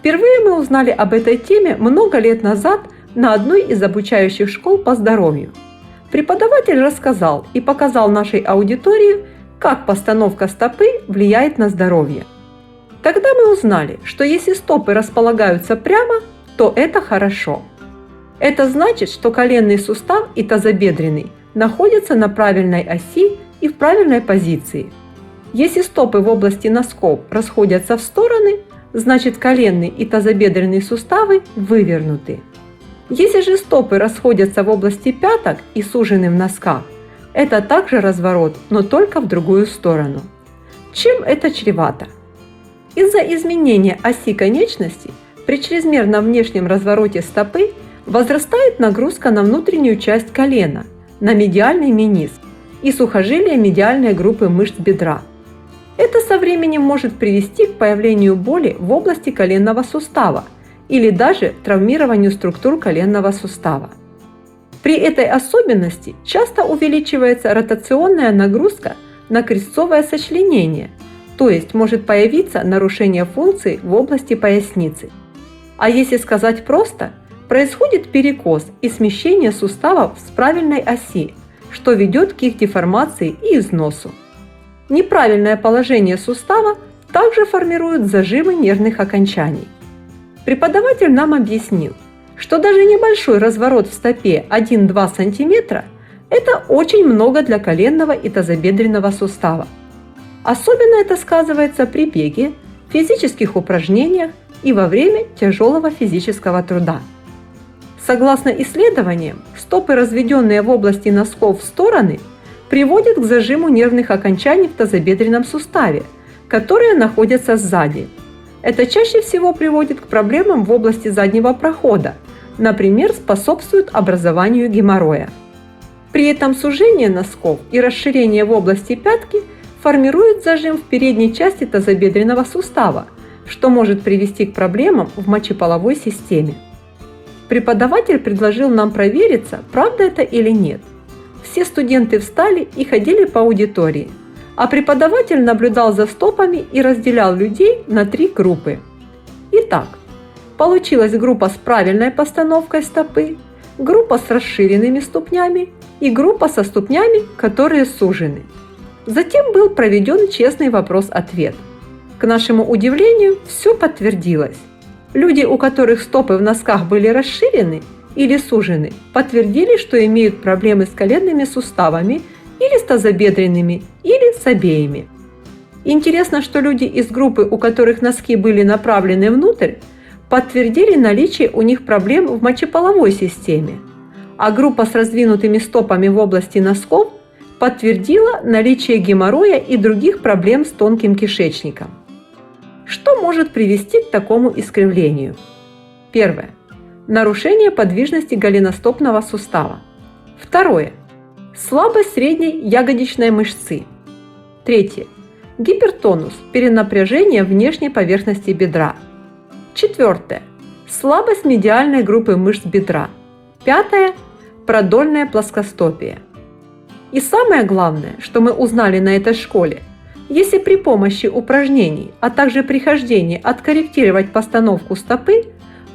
Впервые мы узнали об этой теме много лет назад на одной из обучающих школ по здоровью. Преподаватель рассказал и показал нашей аудитории, как постановка стопы влияет на здоровье. Тогда мы узнали, что если стопы располагаются прямо, то это хорошо. Это значит, что коленный сустав и тазобедренный находятся на правильной оси и в правильной позиции. Если стопы в области носков расходятся в стороны, значит коленный и тазобедренные суставы вывернуты. Если же стопы расходятся в области пяток и сужены в носках, это также разворот, но только в другую сторону. Чем это чревато? Из-за изменения оси конечности при чрезмерном внешнем развороте стопы возрастает нагрузка на внутреннюю часть колена, на медиальный мениск и сухожилия медиальной группы мышц бедра. Это со временем может привести к появлению боли в области коленного сустава или даже травмированию структур коленного сустава. При этой особенности часто увеличивается ротационная нагрузка на крестцовое сочленение, то есть может появиться нарушение функций в области поясницы. А если сказать просто, происходит перекос и смещение суставов с правильной оси, что ведет к их деформации и износу. Неправильное положение сустава также формирует зажимы нервных окончаний. Преподаватель нам объяснил, что даже небольшой разворот в стопе 1-2 см – это очень много для коленного и тазобедренного сустава. Особенно это сказывается при беге, физических упражнениях и во время тяжелого физического труда. Согласно исследованиям, стопы, разведенные в области носков в стороны, приводят к зажиму нервных окончаний в тазобедренном суставе, которые находятся сзади. Это чаще всего приводит к проблемам в области заднего прохода, например, способствует образованию геморроя. При этом сужение носков и расширение в области пятки формирует зажим в передней части тазобедренного сустава, что может привести к проблемам в мочеполовой системе. Преподаватель предложил нам провериться, правда это или нет. Все студенты встали и ходили по аудитории, а преподаватель наблюдал за стопами и разделял людей на 3 группы. Итак, получилась группа с правильной постановкой стопы, группа с расширенными ступнями и группа со ступнями, которые сужены. Затем был проведен честный вопрос-ответ. К нашему удивлению, все подтвердилось. Люди, у которых стопы в носках были расширены или сужены, подтвердили, что имеют проблемы с коленными суставами или с тазобедренными, или с обеими. Интересно, что люди из группы, у которых носки были направлены внутрь, подтвердили наличие у них проблем в мочеполовой системе, а группа с раздвинутыми стопами в области носков подтвердила наличие геморроя и других проблем с тонким кишечником. Что может привести к такому искривлению? Первое. Нарушение подвижности голеностопного сустава. Второе. Слабость средней ягодичной мышцы. Третье. Гипертонус, перенапряжение внешней поверхности бедра. Четвертое. Слабость медиальной группы мышц бедра. Пятое. Продольная плоскостопие. И самое главное, что мы узнали на этой школе, если при помощи упражнений, а также при хождении откорректировать постановку стопы,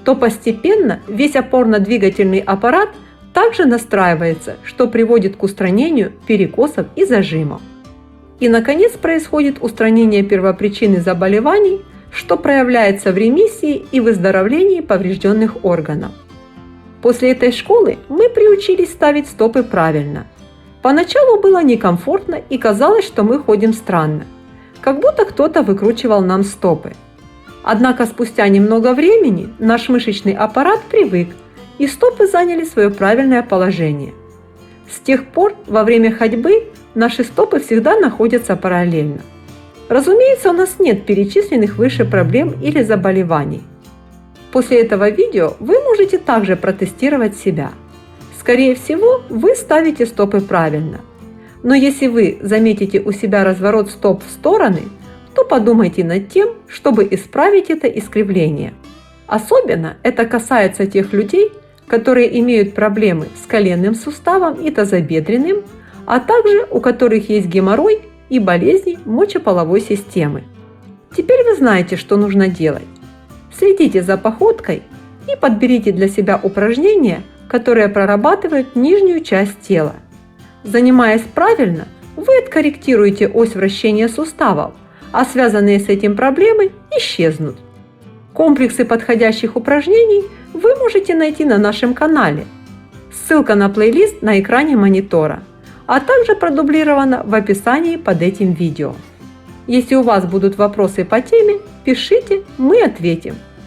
то постепенно весь опорно-двигательный аппарат также настраивается, что приводит к устранению перекосов и зажимов. И, наконец, происходит устранение первопричины заболеваний, что проявляется в ремиссии и выздоровлении поврежденных органов. После этой школы мы приучились ставить стопы правильно. Поначалу было некомфортно и казалось, что мы ходим странно, как будто кто-то выкручивал нам стопы. Однако спустя немного времени наш мышечный аппарат привык, и стопы заняли свое правильное положение. С тех пор во время ходьбы наши стопы всегда находятся параллельно. Разумеется, у нас нет перечисленных выше проблем или заболеваний. После этого видео вы можете также протестировать себя. Скорее всего, вы ставите стопы правильно. Но если вы заметите у себя разворот стоп в стороны, то подумайте над тем, чтобы исправить это искривление. Особенно это касается тех людей, которые имеют проблемы с коленным суставом и тазобедренным, а также у которых есть геморрой и болезни мочеполовой системы. Теперь вы знаете, что нужно делать. Следите за походкой и подберите для себя упражнения, которые прорабатывают нижнюю часть тела. Занимаясь правильно, вы откорректируете ось вращения суставов, а связанные с этим проблемы исчезнут. Комплексы подходящих упражнений вы можете найти на нашем канале. Ссылка на плейлист на экране монитора, а также продублирована в описании под этим видео. Если у вас будут вопросы по теме, пишите, мы ответим.